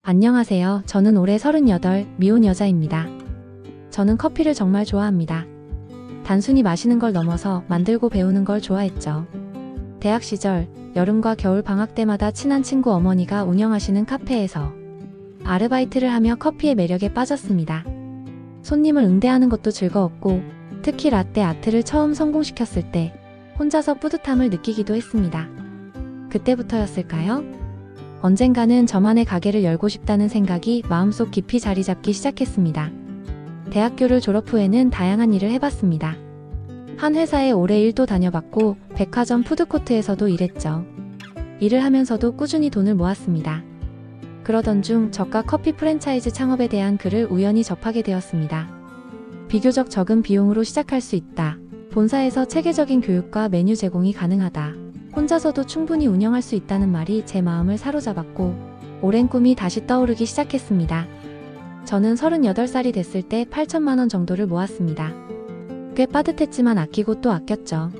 안녕하세요. 저는 올해 38, 미혼 여자입니다. 저는 커피를 정말 좋아합니다. 단순히 마시는 걸 넘어서 만들고 배우는 걸 좋아했죠. 대학 시절, 여름과 겨울 방학 때마다 친한 친구 어머니가 운영하시는 카페에서 아르바이트를 하며 커피의 매력에 빠졌습니다. 손님을 응대하는 것도 즐거웠고, 특히 라떼 아트를 처음 성공시켰을 때 혼자서 뿌듯함을 느끼기도 했습니다. 그때부터였을까요? 언젠가는 저만의 가게를 열고 싶다는 생각이 마음속 깊이 자리 잡기 시작했습니다. 대학교를 졸업 후에는 다양한 일을 해봤습니다. 한 회사에 오래 일도 다녀봤고 백화점 푸드코트에서도 일했죠. 일을 하면서도 꾸준히 돈을 모았습니다. 그러던 중 저가 커피 프랜차이즈 창업에 대한 글을 우연히 접하게 되었습니다. 비교적 적은 비용으로 시작할 수 있다. 본사에서 체계적인 교육과 메뉴 제공이 가능하다. 혼자서도 충분히 운영할 수 있다는 말이 제 마음을 사로잡았고 오랜 꿈이 다시 떠오르기 시작했습니다. 저는 38살이 됐을 때 8천만 원 정도를 모았습니다. 꽤 빠듯했지만 아끼고 또 아꼈죠.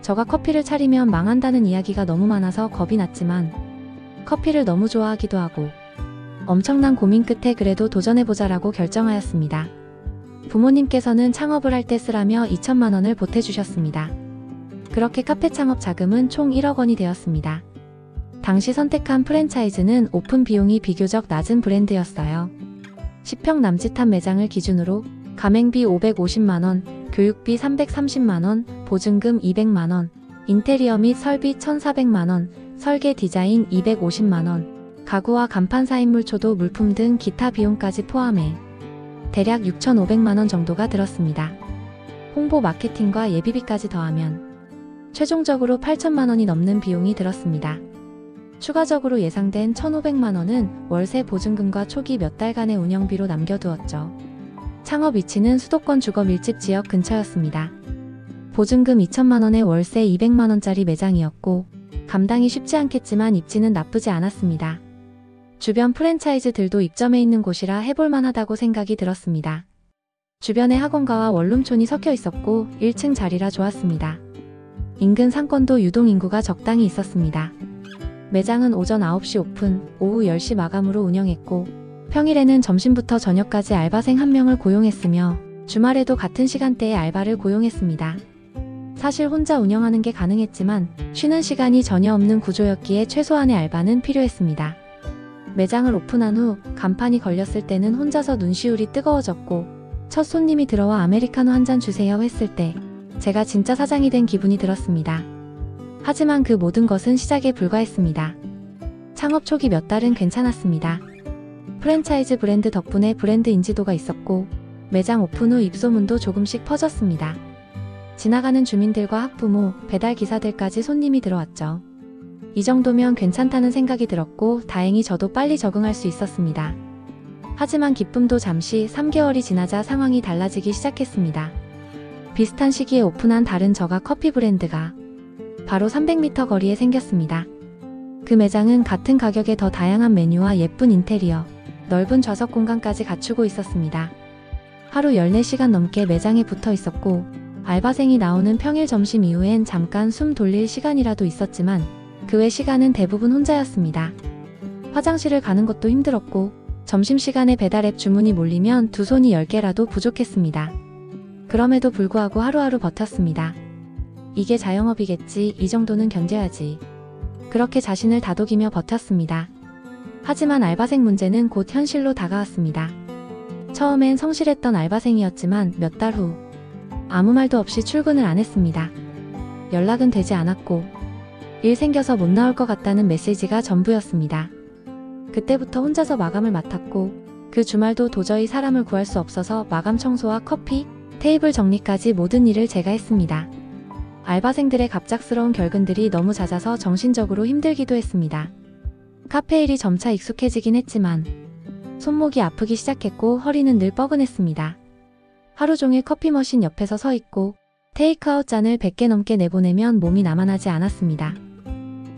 저가 커피를 차리면 망한다는 이야기가 너무 많아서 겁이 났지만 커피를 너무 좋아하기도 하고 엄청난 고민 끝에 그래도 도전해보자라고 결정하였습니다. 부모님께서는 창업을 할 때 쓰라며 2천만 원을 보태주셨습니다. 그렇게 카페 창업 자금은 총 1억 원이 되었습니다. 당시 선택한 프랜차이즈는 오픈 비용이 비교적 낮은 브랜드였어요. 10평 남짓한 매장을 기준으로 가맹비 550만 원, 교육비 330만 원, 보증금 200만 원, 인테리어 및 설비 1,400만 원, 설계 디자인 250만 원, 가구와 간판 사인물초도 물품 등 기타 비용까지 포함해 대략 6,500만 원 정도가 들었습니다. 홍보 마케팅과 예비비까지 더하면 최종적으로 8천만 원이 넘는 비용이 들었습니다. 추가적으로 예상된 1,500만 원은 월세 보증금과 초기 몇 달간의 운영비로 남겨두었죠. 창업 위치는 수도권 주거 밀집 지역 근처였습니다. 보증금 2천만 원에 월세 200만 원짜리 매장이었고 감당이 쉽지 않겠지만 입지는 나쁘지 않았습니다. 주변 프랜차이즈들도 입점해 있는 곳이라 해볼만 하다고 생각이 들었습니다. 주변에 학원가와 원룸촌이 섞여 있었고 1층 자리라 좋았습니다. 인근 상권도 유동인구가 적당히 있었습니다. 매장은 오전 9시 오픈, 오후 10시 마감으로 운영했고 평일에는 점심부터 저녁까지 알바생 1명을 고용했으며 주말에도 같은 시간대에 알바를 고용했습니다. 사실 혼자 운영하는 게 가능했지만 쉬는 시간이 전혀 없는 구조였기에 최소한의 알바는 필요했습니다. 매장을 오픈한 후 간판이 걸렸을 때는 혼자서 눈시울이 뜨거워졌고 첫 손님이 들어와 아메리카노 한 잔 주세요 했을 때 제가 진짜 사장이 된 기분이 들었습니다. 하지만 그 모든 것은 시작에 불과했습니다. 창업 초기 몇 달은 괜찮았습니다. 프랜차이즈 브랜드 덕분에 브랜드 인지도가 있었고 매장 오픈 후 입소문도 조금씩 퍼졌습니다. 지나가는 주민들과 학부모, 배달기사들까지 손님이 들어왔죠. 이 정도면 괜찮다는 생각이 들었고 다행히 저도 빨리 적응할 수 있었습니다. 하지만 기쁨도 잠시 3개월이 지나자 상황이 달라지기 시작했습니다. 비슷한 시기에 오픈한 다른 저가 커피 브랜드가 바로 300m 거리에 생겼습니다. 그 매장은 같은 가격에 더 다양한 메뉴와 예쁜 인테리어, 넓은 좌석 공간까지 갖추고 있었습니다. 하루 14시간 넘게 매장에 붙어 있었고 알바생이 나오는 평일 점심 이후엔 잠깐 숨 돌릴 시간이라도 있었지만 그 외 시간은 대부분 혼자였습니다. 화장실을 가는 것도 힘들었고 점심시간에 배달앱 주문이 몰리면 두 손이 10개라도 부족했습니다. 그럼에도 불구하고 하루하루 버텼습니다. 이게 자영업이겠지, 이 정도는 견뎌야지. 그렇게 자신을 다독이며 버텼습니다. 하지만 알바생 문제는 곧 현실로 다가왔습니다. 처음엔 성실했던 알바생이었지만 몇 달 후 아무 말도 없이 출근을 안 했습니다. 연락은 되지 않았고 일 생겨서 못 나올 것 같다는 메시지가 전부였습니다. 그때부터 혼자서 마감을 맡았고 그 주말도 도저히 사람을 구할 수 없어서 마감 청소와 커피, 테이블 정리까지 모든 일을 제가 했습니다. 알바생들의 갑작스러운 결근들이 너무 잦아서 정신적으로 힘들기도 했습니다. 카페 일이 점차 익숙해지긴 했지만 손목이 아프기 시작했고 허리는 늘 뻐근했습니다. 하루 종일 커피 머신 옆에서 서 있고 테이크아웃 잔을 100개 넘게 내보내면 몸이 나만하지 않았습니다.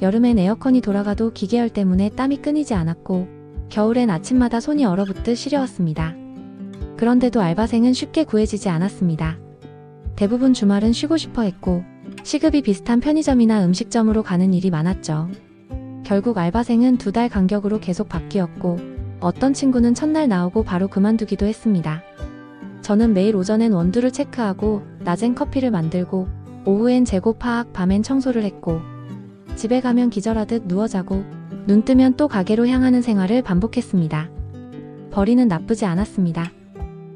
여름엔 에어컨이 돌아가도 기계열 때문에 땀이 끊이지 않았고 겨울엔 아침마다 손이 얼어붙듯 시려웠습니다. 그런데도 알바생은 쉽게 구해지지 않았습니다. 대부분 주말은 쉬고 싶어 했고 시급이 비슷한 편의점이나 음식점으로 가는 일이 많았죠. 결국 알바생은 2달 간격으로 계속 바뀌었고 어떤 친구는 첫날 나오고 바로 그만두기도 했습니다. 저는 매일 오전엔 원두를 체크하고 낮엔 커피를 만들고 오후엔 재고 파악, 밤엔 청소를 했고 집에 가면 기절하듯 누워 자고 눈 뜨면 또 가게로 향하는 생활을 반복했습니다. 벌이는 나쁘지 않았습니다.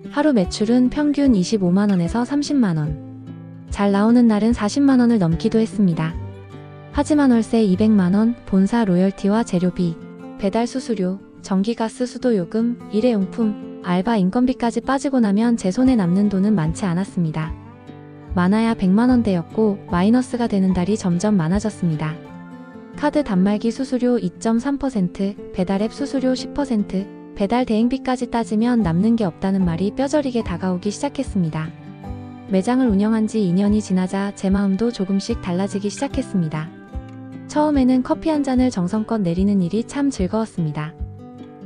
하루 매출은 평균 25만원에서 30만원. 잘 나오는 날은 40만원을 넘기도 했습니다. 하지만 월세 200만원, 본사 로열티와 재료비, 배달 수수료, 전기가스 수도요금, 일회용품, 알바 인건비까지 빠지고 나면 제 손에 남는 돈은 많지 않았습니다. 많아야 100만원대였고 마이너스가 되는 달이 점점 많아졌습니다. 카드 단말기 수수료 2.3%, 배달앱 수수료 10%, 배달 대행비까지 따지면 남는 게 없다는 말이 뼈저리게 다가오기 시작했습니다. 매장을 운영한 지 2년이 지나자 제 마음도 조금씩 달라지기 시작했습니다. 처음에는 커피 한 잔을 정성껏 내리는 일이 참 즐거웠습니다.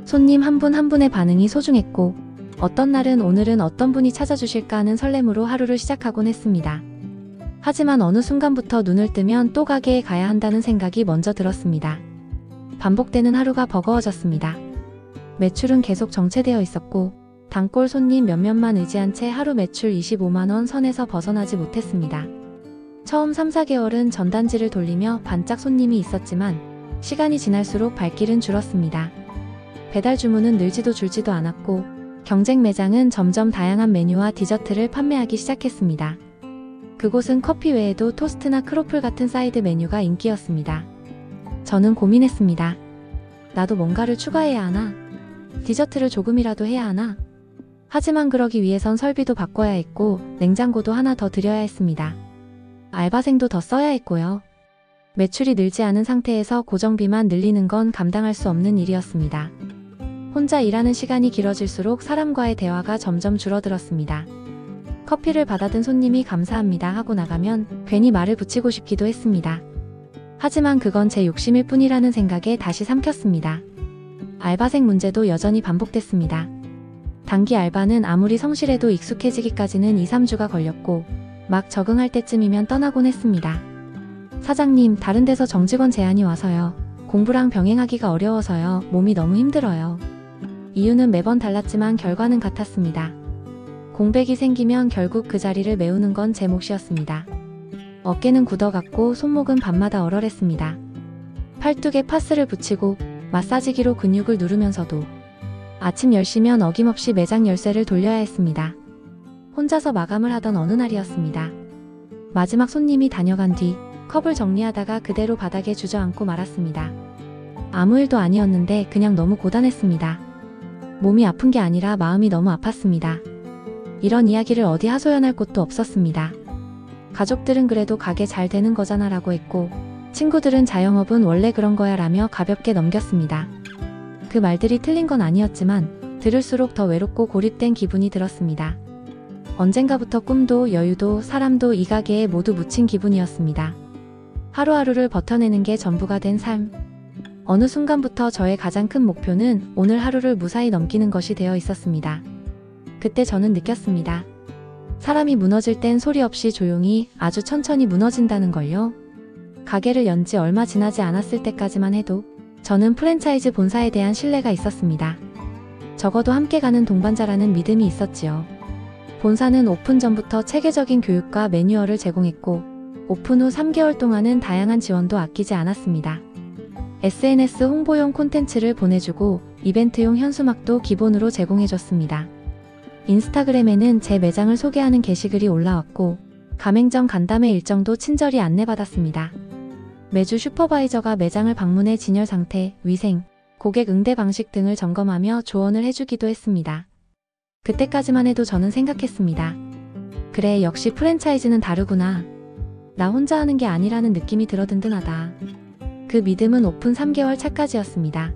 손님 한 분 한 분의 반응이 소중했고 어떤 날은 오늘은 어떤 분이 찾아주실까 하는 설렘으로 하루를 시작하곤 했습니다. 하지만 어느 순간부터 눈을 뜨면 또 가게에 가야 한다는 생각이 먼저 들었습니다. 반복되는 하루가 버거워졌습니다. 매출은 계속 정체되어 있었고 단골 손님 몇몇만 의지한 채 하루 매출 25만원 선에서 벗어나지 못했습니다. 처음 3, 4개월은 전단지를 돌리며 반짝 손님이 있었지만 시간이 지날수록 발길은 줄었습니다. 배달 주문은 늘지도 줄지도 않았고 경쟁 매장은 점점 다양한 메뉴와 디저트를 판매하기 시작했습니다. 그곳은 커피 외에도 토스트나 크로플 같은 사이드 메뉴가 인기였습니다. 저는 고민했습니다. 나도 뭔가를 추가해야 하나? 디저트를 조금이라도 해야 하나? 하지만 그러기 위해선 설비도 바꿔야 했고 냉장고도 하나 더 들여야 했습니다. 알바생도 더 써야 했고요. 매출이 늘지 않은 상태에서 고정비만 늘리는 건 감당할 수 없는 일이었습니다. 혼자 일하는 시간이 길어질수록 사람과의 대화가 점점 줄어들었습니다. 커피를 받아든 손님이 감사합니다 하고 나가면 괜히 말을 붙이고 싶기도 했습니다. 하지만 그건 제 욕심일 뿐이라는 생각에 다시 삼켰습니다. 알바생 문제도 여전히 반복됐습니다. 단기 알바는 아무리 성실해도 익숙해지기까지는 2, 3주가 걸렸고 막 적응할 때쯤이면 떠나곤 했습니다. 사장님, 다른 데서 정직원 제안이 와서요. 공부랑 병행하기가 어려워서요. 몸이 너무 힘들어요. 이유는 매번 달랐지만 결과는 같았습니다. 공백이 생기면 결국 그 자리를 메우는 건 제 몫이었습니다. 어깨는 굳어갔고 손목은 밤마다 얼얼했습니다. 팔뚝에 파스를 붙이고 마사지기로 근육을 누르면서도 아침 10시면 어김없이 매장 열쇠를 돌려야 했습니다. 혼자서 마감을 하던 어느 날이었습니다. 마지막 손님이 다녀간 뒤 컵을 정리하다가 그대로 바닥에 주저앉고 말았습니다. 아무 일도 아니었는데 그냥 너무 고단했습니다. 몸이 아픈 게 아니라 마음이 너무 아팠습니다. 이런 이야기를 어디 하소연할 곳도 없었습니다. 가족들은 그래도 가게 잘 되는 거잖아 라고 했고 친구들은 자영업은 원래 그런 거야 라며 가볍게 넘겼습니다. 그 말들이 틀린 건 아니었지만 들을수록 더 외롭고 고립된 기분이 들었습니다. 언젠가부터 꿈도 여유도 사람도 이 가게에 모두 묻힌 기분이었습니다. 하루하루를 버텨내는 게 전부가 된 삶. 어느 순간부터 저의 가장 큰 목표는 오늘 하루를 무사히 넘기는 것이 되어 있었습니다. 그때 저는 느꼈습니다. 사람이 무너질 땐 소리 없이 조용히 아주 천천히 무너진다는 걸요. 가게를 연 지 얼마 지나지 않았을 때까지만 해도 저는 프랜차이즈 본사에 대한 신뢰가 있었습니다. 적어도 함께 가는 동반자라는 믿음이 있었지요. 본사는 오픈 전부터 체계적인 교육과 매뉴얼을 제공했고 오픈 후 3개월 동안은 다양한 지원도 아끼지 않았습니다. SNS 홍보용 콘텐츠를 보내주고 이벤트용 현수막도 기본으로 제공해줬습니다. 인스타그램에는 제 매장을 소개하는 게시글이 올라왔고 가맹점 간담회 일정도 친절히 안내받았습니다. 매주 슈퍼바이저가 매장을 방문해 진열 상태, 위생, 고객 응대 방식 등을 점검하며 조언을 해주기도 했습니다. 그때까지만 해도 저는 생각했습니다. 그래, 역시 프랜차이즈는 다르구나. 나 혼자 하는 게 아니라는 느낌이 들어 든든하다. 그 믿음은 오픈 3개월 차까지였습니다.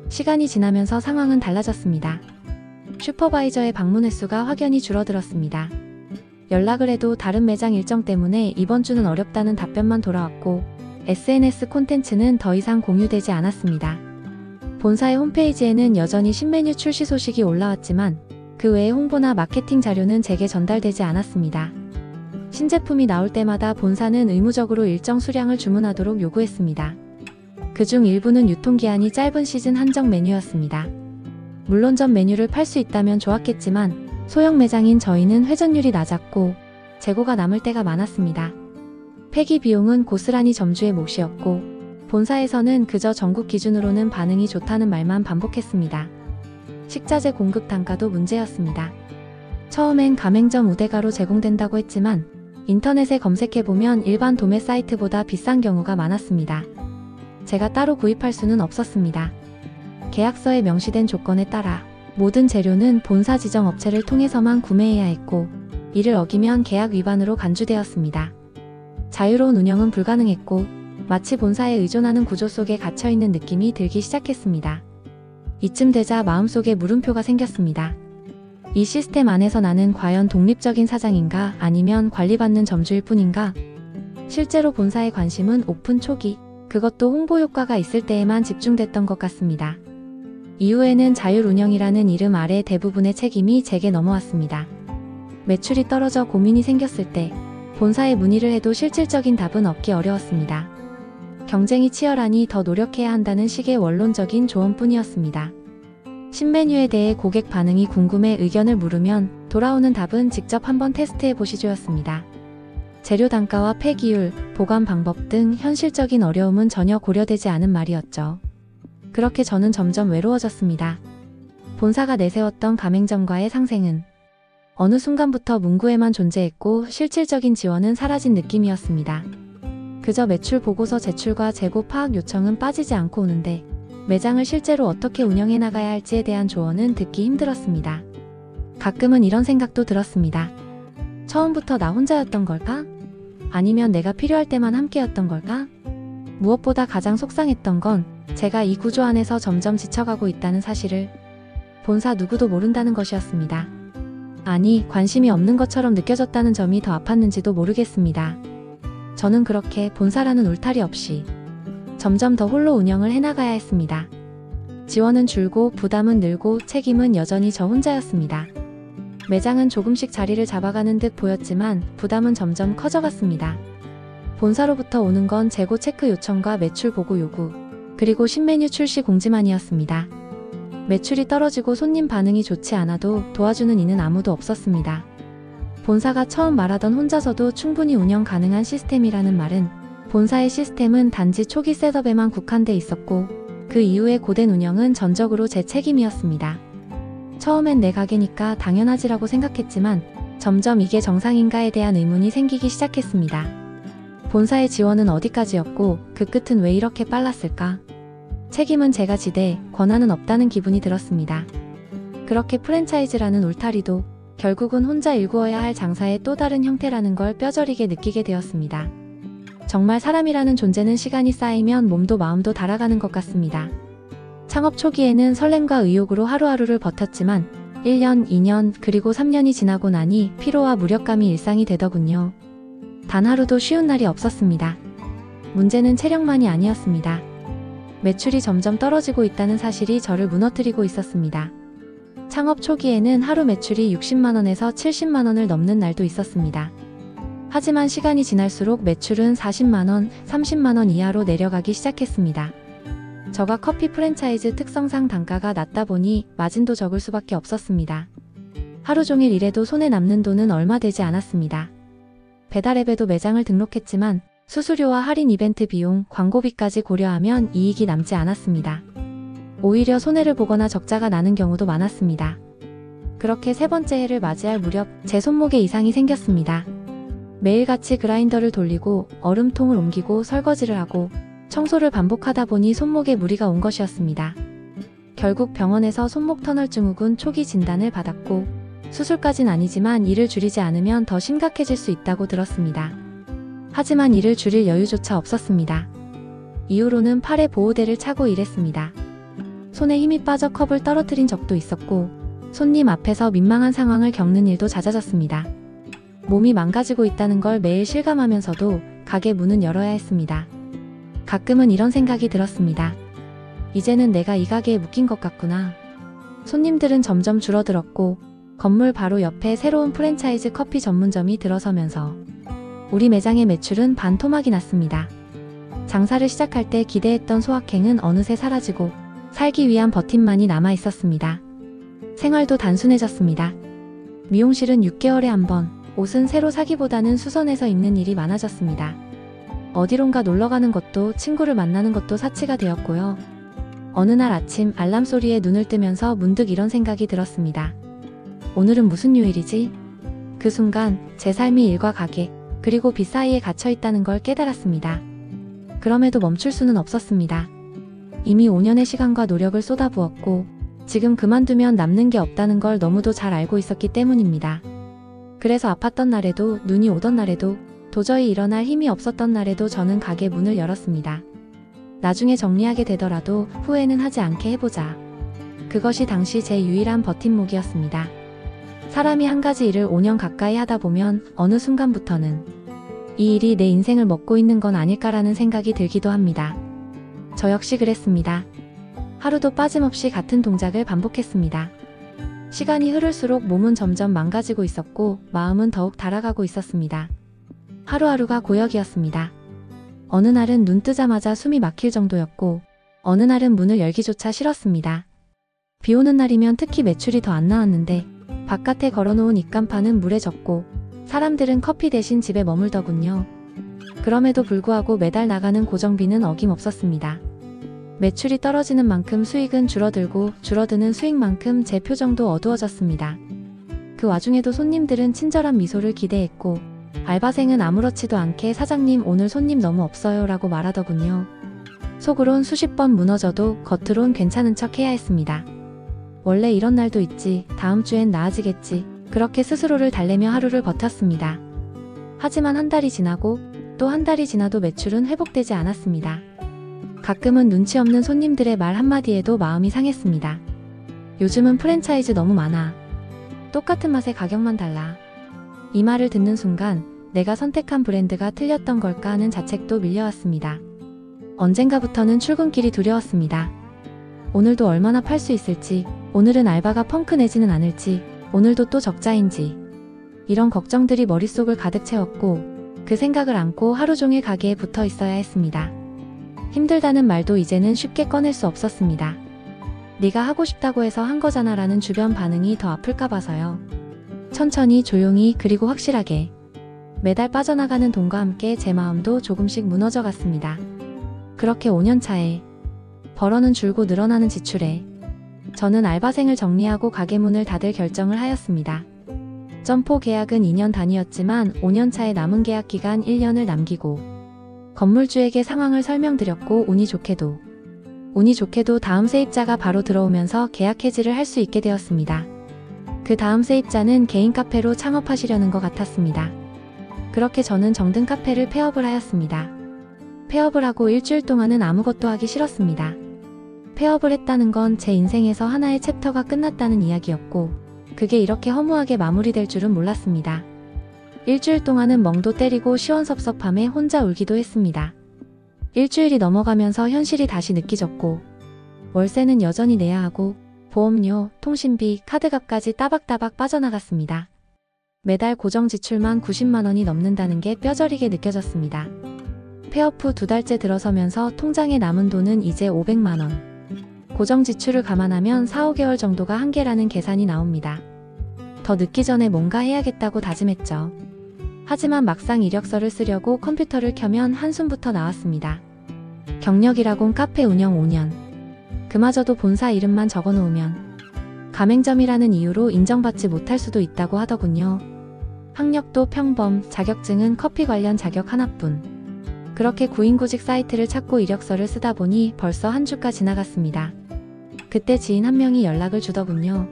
시간이 지나면서 상황은 달라졌습니다. 슈퍼바이저의 방문 횟수가 확연히 줄어들었습니다. 연락을 해도 다른 매장 일정 때문에 이번 주는 어렵다는 답변만 돌아왔고 SNS 콘텐츠는 더 이상 공유되지 않았습니다. 본사의 홈페이지에는 여전히 신메뉴 출시 소식이 올라왔지만 그 외의 홍보나 마케팅 자료는 제게 전달되지 않았습니다. 신제품이 나올 때마다 본사는 의무적으로 일정 수량을 주문하도록 요구했습니다. 그중 일부는 유통기한이 짧은 시즌 한정 메뉴였습니다. 물론 전 메뉴를 팔 수 있다면 좋았겠지만 소형 매장인 저희는 회전율이 낮았고 재고가 남을 때가 많았습니다. 폐기 비용은 고스란히 점주의 몫이었고 본사에서는 그저 전국 기준으로는 반응이 좋다는 말만 반복했습니다. 식자재 공급 단가도 문제였습니다. 처음엔 가맹점 우대가로 제공된다고 했지만 인터넷에 검색해보면 일반 도매 사이트보다 비싼 경우가 많았습니다. 제가 따로 구입할 수는 없었습니다. 계약서에 명시된 조건에 따라 모든 재료는 본사 지정 업체를 통해서만 구매해야 했고 이를 어기면 계약 위반으로 간주되었습니다. 자유로운 운영은 불가능했고 마치 본사에 의존하는 구조 속에 갇혀있는 느낌이 들기 시작했습니다. 이쯤 되자 마음속에 물음표가 생겼습니다. 이 시스템 안에서 나는 과연 독립적인 사장인가 아니면 관리받는 점주일 뿐인가? 실제로 본사의 관심은 오픈 초기, 그것도 홍보 효과가 있을 때에만 집중됐던 것 같습니다. 이후에는 자율운영이라는 이름 아래 대부분의 책임이 제게 넘어왔습니다. 매출이 떨어져 고민이 생겼을 때 본사에 문의를 해도 실질적인 답은 얻기 어려웠습니다. 경쟁이 치열하니 더 노력해야 한다는 식의 원론적인 조언뿐이었습니다. 신메뉴에 대해 고객 반응이 궁금해 의견을 물으면 돌아오는 답은 직접 한번 테스트해 보시죠였습니다. 재료 단가와 폐기율, 보관 방법 등 현실적인 어려움은 전혀 고려되지 않은 말이었죠. 그렇게 저는 점점 외로워졌습니다. 본사가 내세웠던 가맹점과의 상생은 어느 순간부터 문구에만 존재했고 실질적인 지원은 사라진 느낌이었습니다. 그저 매출 보고서 제출과 재고 파악 요청은 빠지지 않고 오는데 매장을 실제로 어떻게 운영해 나가야 할지에 대한 조언은 듣기 힘들었습니다. 가끔은 이런 생각도 들었습니다. 처음부터 나 혼자였던 걸까? 아니면 내가 필요할 때만 함께였던 걸까? 무엇보다 가장 속상했던 건 제가 이 구조 안에서 점점 지쳐가고 있다는 사실을 본사 누구도 모른다는 것이었습니다. 아니, 관심이 없는 것처럼 느껴졌다는 점이 더 아팠는지도 모르겠습니다. 저는 그렇게 본사라는 울타리 없이 점점 더 홀로 운영을 해나가야 했습니다. 지원은 줄고 부담은 늘고 책임은 여전히 저 혼자였습니다. 매장은 조금씩 자리를 잡아가는 듯 보였지만 부담은 점점 커져갔습니다. 본사로부터 오는 건 재고 체크 요청과 매출 보고 요구, 그리고 신메뉴 출시 공지만이었습니다. 매출이 떨어지고 손님 반응이 좋지 않아도 도와주는 이는 아무도 없었습니다. 본사가 처음 말하던 혼자서도 충분히 운영 가능한 시스템이라는 말은 본사의 시스템은 단지 초기 셋업에만 국한돼 있었고 그 이후의 고된 운영은 전적으로 제 책임이었습니다. 처음엔 내 가게니까 당연하지라고 생각했지만 점점 이게 정상인가에 대한 의문이 생기기 시작했습니다. 본사의 지원은 어디까지였고 그 끝은 왜 이렇게 빨랐을까? 책임은 제가 지되 권한은 없다는 기분이 들었습니다. 그렇게 프랜차이즈라는 울타리도 결국은 혼자 일구어야 할 장사의 또 다른 형태라는 걸 뼈저리게 느끼게 되었습니다. 정말 사람이라는 존재는 시간이 쌓이면 몸도 마음도 달아가는 것 같습니다. 창업 초기에는 설렘과 의욕으로 하루하루를 버텼지만 1년, 2년, 그리고 3년이 지나고 나니 피로와 무력감이 일상이 되더군요. 단 하루도 쉬운 날이 없었습니다. 문제는 체력만이 아니었습니다. 매출이 점점 떨어지고 있다는 사실이 저를 무너뜨리고 있었습니다. 창업 초기에는 하루 매출이 60만원에서 70만원을 넘는 날도 있었습니다. 하지만 시간이 지날수록 매출은 40만원, 30만원 이하로 내려가기 시작했습니다. 저가 커피 프랜차이즈 특성상 단가가 낮다 보니 마진도 적을 수밖에 없었습니다. 하루 종일 일해도 손에 남는 돈은 얼마 되지 않았습니다. 배달앱에도 매장을 등록했지만 수수료와 할인 이벤트 비용, 광고비까지 고려하면 이익이 남지 않았습니다. 오히려 손해를 보거나 적자가 나는 경우도 많았습니다. 그렇게 세 번째 해를 맞이할 무렵 제 손목에 이상이 생겼습니다. 매일같이 그라인더를 돌리고 얼음통을 옮기고 설거지를 하고 청소를 반복하다 보니 손목에 무리가 온 것이었습니다. 결국 병원에서 손목 터널 증후군 초기 진단을 받았고 수술까진 아니지만 이를 줄이지 않으면 더 심각해질 수 있다고 들었습니다. 하지만 이를 줄일 여유조차 없었습니다. 이후로는 팔에 보호대를 차고 일했습니다. 손에 힘이 빠져 컵을 떨어뜨린 적도 있었고 손님 앞에서 민망한 상황을 겪는 일도 잦아졌습니다. 몸이 망가지고 있다는 걸 매일 실감하면서도 가게 문은 열어야 했습니다. 가끔은 이런 생각이 들었습니다. 이제는 내가 이 가게에 묶인 것 같구나. 손님들은 점점 줄어들었고 건물 바로 옆에 새로운 프랜차이즈 커피 전문점이 들어서면서 우리 매장의 매출은 반토막이 났습니다. 장사를 시작할 때 기대했던 소확행은 어느새 사라지고 살기 위한 버팀만이 남아 있었습니다. 생활도 단순해졌습니다. 미용실은 6개월에 한 번, 옷은 새로 사기보다는 수선해서 입는 일이 많아졌습니다. 어디론가 놀러가는 것도 친구를 만나는 것도 사치가 되었고요. 어느 날 아침 알람 소리에 눈을 뜨면서 문득 이런 생각이 들었습니다. 오늘은 무슨 요일이지? 그 순간 제 삶이 일과 가게, 그리고 빚 사이에 갇혀 있다는 걸 깨달았습니다. 그럼에도 멈출 수는 없었습니다. 이미 5년의 시간과 노력을 쏟아부었고 지금 그만두면 남는 게 없다는 걸 너무도 잘 알고 있었기 때문입니다. 그래서 아팠던 날에도, 눈이 오던 날에도, 도저히 일어날 힘이 없었던 날에도 저는 가게 문을 열었습니다. 나중에 정리하게 되더라도 후회는 하지 않게 해보자. 그것이 당시 제 유일한 버팀목이었습니다. 사람이 한 가지 일을 5년 가까이 하다 보면 어느 순간부터는 이 일이 내 인생을 먹고 있는 건 아닐까라는 생각이 들기도 합니다. 저 역시 그랬습니다. 하루도 빠짐없이 같은 동작을 반복했습니다. 시간이 흐를수록 몸은 점점 망가지고 있었고 마음은 더욱 달아가고 있었습니다. 하루하루가 고역이었습니다. 어느 날은 눈 뜨자마자 숨이 막힐 정도였고 어느 날은 문을 열기조차 싫었습니다. 비 오는 날이면 특히 매출이 더 안 나왔는데 바깥에 걸어놓은 입간판은 물에 젖고 사람들은 커피 대신 집에 머물더군요. 그럼에도 불구하고 매달 나가는 고정비는 어김없었습니다. 매출이 떨어지는 만큼 수익은 줄어들고 줄어드는 수익만큼 제 표정도 어두워졌습니다. 그 와중에도 손님들은 친절한 미소를 기대했고 알바생은 아무렇지도 않게 사장님 오늘 손님 너무 없어요 라고 말하더군요. 속으론 수십 번 무너져도 겉으론 괜찮은 척 해야 했습니다. 원래 이런 날도 있지, 다음 주엔 나아지겠지, 그렇게 스스로를 달래며 하루를 버텼습니다. 하지만 한 달이 지나고 또 한 달이 지나도 매출은 회복되지 않았습니다. 가끔은 눈치 없는 손님들의 말 한마디에도 마음이 상했습니다. 요즘은 프랜차이즈 너무 많아. 똑같은 맛에 가격만 달라. 이 말을 듣는 순간 내가 선택한 브랜드가 틀렸던 걸까 하는 자책도 밀려왔습니다. 언젠가부터는 출근길이 두려웠습니다. 오늘도 얼마나 팔 수 있을지, 오늘은 알바가 펑크 내지는 않을지, 오늘도 또 적자인지 이런 걱정들이 머릿속을 가득 채웠고 그 생각을 안고 하루 종일 가게에 붙어 있어야 했습니다. 힘들다는 말도 이제는 쉽게 꺼낼 수 없었습니다. 네가 하고 싶다고 해서 한 거잖아 라는 주변 반응이 더 아플까 봐서요. 천천히 조용히 그리고 확실하게 매달 빠져나가는 돈과 함께 제 마음도 조금씩 무너져 갔습니다. 그렇게 5년 차에 벌어는 줄고 늘어나는 지출에 저는 알바생을 정리하고 가게 문을 닫을 결정을 하였습니다. 점포 계약은 2년 단위였지만 5년 차에 남은 계약 기간 1년을 남기고 건물주에게 상황을 설명드렸고 운이 좋게도 다음 세입자가 바로 들어오면서 계약 해지를 할 수 있게 되었습니다. 그 다음 세입자는 개인 카페로 창업하시려는 것 같았습니다. 그렇게 저는 정든 카페를 폐업을 하였습니다. 폐업을 하고 일주일 동안은 아무것도 하기 싫었습니다. 폐업을 했다는 건 제 인생에서 하나의 챕터가 끝났다는 이야기였고 그게 이렇게 허무하게 마무리될 줄은 몰랐습니다. 일주일 동안은 멍도 때리고 시원섭섭함에 혼자 울기도 했습니다. 일주일이 넘어가면서 현실이 다시 느껴졌고 월세는 여전히 내야 하고 보험료, 통신비, 카드값까지 따박따박 빠져나갔습니다. 매달 고정 지출만 90만 원이 넘는다는 게 뼈저리게 느껴졌습니다. 폐업 후 2달째 들어서면서 통장에 남은 돈은 이제 500만 원. 고정 지출을 감안하면 4, 5개월 정도가 한계라는 계산이 나옵니다. 더 늦기 전에 뭔가 해야겠다고 다짐했죠. 하지만 막상 이력서를 쓰려고 컴퓨터를 켜면 한숨부터 나왔습니다. 경력이라곤 카페 운영 5년. 그마저도 본사 이름만 적어놓으면 가맹점이라는 이유로 인정받지 못할 수도 있다고 하더군요. 학력도 평범, 자격증은 커피 관련 자격 하나뿐. 그렇게 구인구직 사이트를 찾고 이력서를 쓰다 보니 벌써 한 주가 지나갔습니다. 그때 지인 한 명이 연락을 주더군요.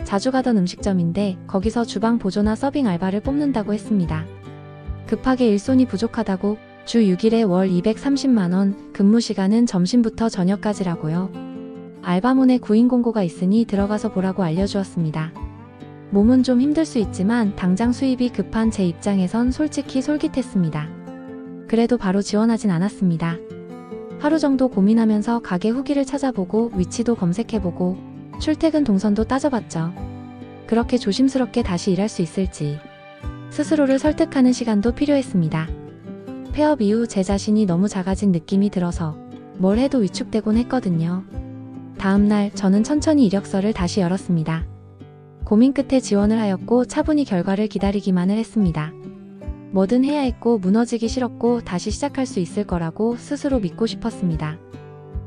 자주 가던 음식점인데 거기서 주방 보조나 서빙 알바를 뽑는다고 했습니다. 급하게 일손이 부족하다고 주 6일에 월 230만원, 근무 시간은 점심부터 저녁까지라고요. 알바문에 구인 공고가 있으니 들어가서 보라고 알려주었습니다. 몸은 좀 힘들 수 있지만 당장 수입이 급한 제 입장에선 솔직히 솔깃했습니다. 그래도 바로 지원하진 않았습니다. 하루 정도 고민하면서 가게 후기를 찾아보고 위치도 검색해보고 출퇴근 동선도 따져봤죠. 그렇게 조심스럽게 다시 일할 수 있을지 스스로를 설득하는 시간도 필요했습니다. 폐업 이후 제 자신이 너무 작아진 느낌이 들어서 뭘 해도 위축되곤 했거든요. 다음날 저는 천천히 이력서를 다시 열었습니다. 고민 끝에 지원을 하였고 차분히 결과를 기다리기만을 했습니다. 뭐든 해야 했고 무너지기 싫었고 다시 시작할 수 있을 거라고 스스로 믿고 싶었습니다.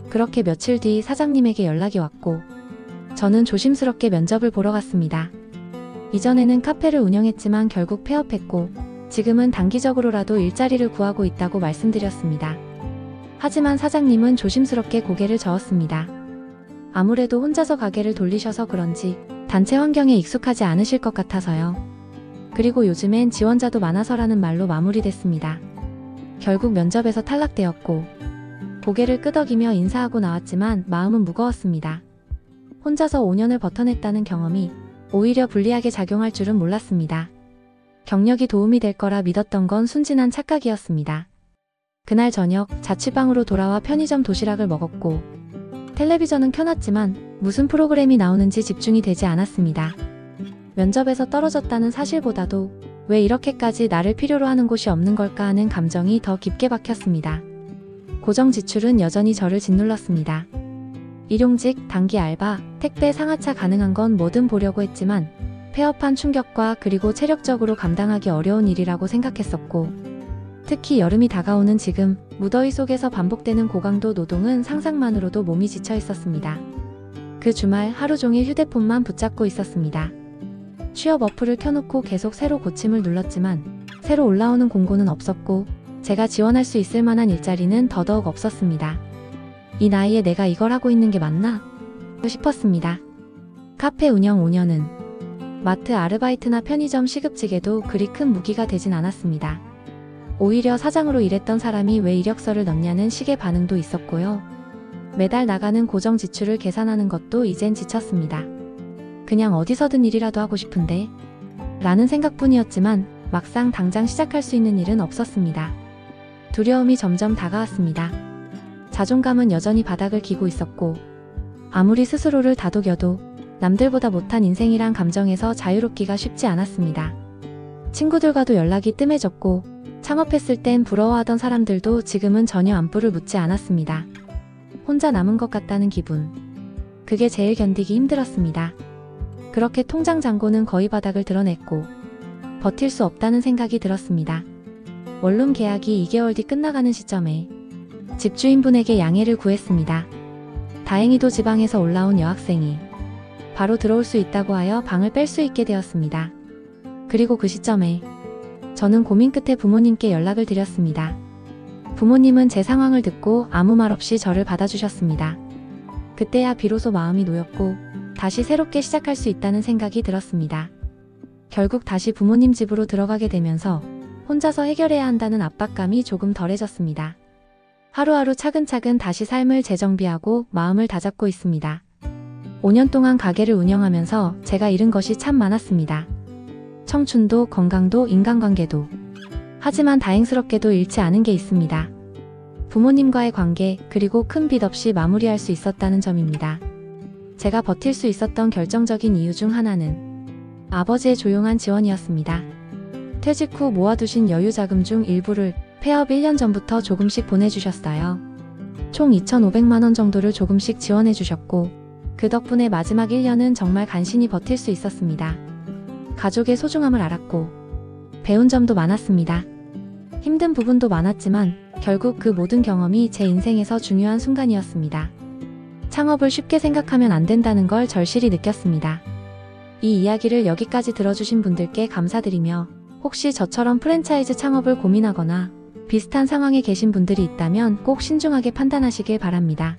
그렇게 며칠 뒤 사장님에게 연락이 왔고 저는 조심스럽게 면접을 보러 갔습니다. 이전에는 카페를 운영했지만 결국 폐업했고 지금은 단기적으로라도 일자리를 구하고 있다고 말씀드렸습니다. 하지만 사장님은 조심스럽게 고개를 저었습니다. 아무래도 혼자서 가게를 돌리셔서 그런지 단체 환경에 익숙하지 않으실 것 같아서요. 그리고 요즘엔 지원자도 많아서라는 말로 마무리됐습니다. 결국 면접에서 탈락되었고 고개를 끄덕이며 인사하고 나왔지만 마음은 무거웠습니다. 혼자서 5년을 버텨냈다는 경험이 오히려 불리하게 작용할 줄은 몰랐습니다. 경력이 도움이 될 거라 믿었던 건 순진한 착각이었습니다. 그날 저녁 자취방으로 돌아와 편의점 도시락을 먹었고 텔레비전은 켜놨지만 무슨 프로그램이 나오는지 집중이 되지 않았습니다. 면접에서 떨어졌다는 사실보다도 왜 이렇게까지 나를 필요로 하는 곳이 없는 걸까 하는 감정이 더 깊게 박혔습니다. 고정 지출은 여전히 저를 짓눌렀습니다. 일용직, 단기 알바, 택배, 상하차 가능한 건 뭐든 보려고 했지만 폐업한 충격과 그리고 체력적으로 감당하기 어려운 일이라고 생각했었고 특히 여름이 다가오는 지금 무더위 속에서 반복되는 고강도 노동은 상상만으로도 몸이 지쳐 있었습니다. 그 주말 하루 종일 휴대폰만 붙잡고 있었습니다. 취업 어플을 켜놓고 계속 새로 고침을 눌렀지만 새로 올라오는 공고는 없었고 제가 지원할 수 있을 만한 일자리는 더더욱 없었습니다. 이 나이에 내가 이걸 하고 있는 게 맞나? 싶었습니다. 카페 운영 5년은 마트 아르바이트나 편의점 시급직에도 그리 큰 무기가 되진 않았습니다. 오히려 사장으로 일했던 사람이 왜 이력서를 넣냐는 식의 반응도 있었고요. 매달 나가는 고정 지출을 계산하는 것도 이젠 지쳤습니다. 그냥 어디서든 일이라도 하고 싶은데 라는 생각뿐이었지만 막상 당장 시작할 수 있는 일은 없었습니다. 두려움이 점점 다가왔습니다. 자존감은 여전히 바닥을 기고 있었고 아무리 스스로를 다독여도 남들보다 못한 인생이란 감정에서 자유롭기가 쉽지 않았습니다. 친구들과도 연락이 뜸해졌고 창업했을 땐 부러워하던 사람들도 지금은 전혀 안부를 묻지 않았습니다. 혼자 남은 것 같다는 기분. 그게 제일 견디기 힘들었습니다. 그렇게 통장 잔고는 거의 바닥을 드러냈고 버틸 수 없다는 생각이 들었습니다. 원룸 계약이 2개월 뒤 끝나가는 시점에 집주인분에게 양해를 구했습니다. 다행히도 지방에서 올라온 여학생이 바로 들어올 수 있다고 하여 방을 뺄 수 있게 되었습니다. 그리고 그 시점에 저는 고민 끝에 부모님께 연락을 드렸습니다. 부모님은 제 상황을 듣고 아무 말 없이 저를 받아주셨습니다. 그때야 비로소 마음이 놓였고 다시 새롭게 시작할 수 있다는 생각이 들었습니다. 결국 다시 부모님 집으로 들어가게 되면서 혼자서 해결해야 한다는 압박감이 조금 덜해졌습니다. 하루하루 차근차근 다시 삶을 재정비하고 마음을 다잡고 있습니다. 5년 동안 가게를 운영하면서 제가 잃은 것이 참 많았습니다. 청춘도, 건강도, 인간관계도. 하지만 다행스럽게도 잃지 않은 게 있습니다. 부모님과의 관계, 그리고 큰 빚 없이 마무리할 수 있었다는 점입니다. 제가 버틸 수 있었던 결정적인 이유 중 하나는 아버지의 조용한 지원이었습니다. 퇴직 후 모아두신 여유자금 중 일부를 폐업 1년 전부터 조금씩 보내주셨어요. 총 2,500만원 정도를 조금씩 지원해주셨고 그 덕분에 마지막 1년은 정말 간신히 버틸 수 있었습니다. 가족의 소중함을 알았고 배운 점도 많았습니다. 힘든 부분도 많았지만 결국 그 모든 경험이 제 인생에서 중요한 순간이었습니다. 창업을 쉽게 생각하면 안 된다는 걸 절실히 느꼈습니다. 이 이야기를 여기까지 들어주신 분들께 감사드리며 혹시 저처럼 프랜차이즈 창업을 고민하거나 비슷한 상황에 계신 분들이 있다면 꼭 신중하게 판단하시길 바랍니다.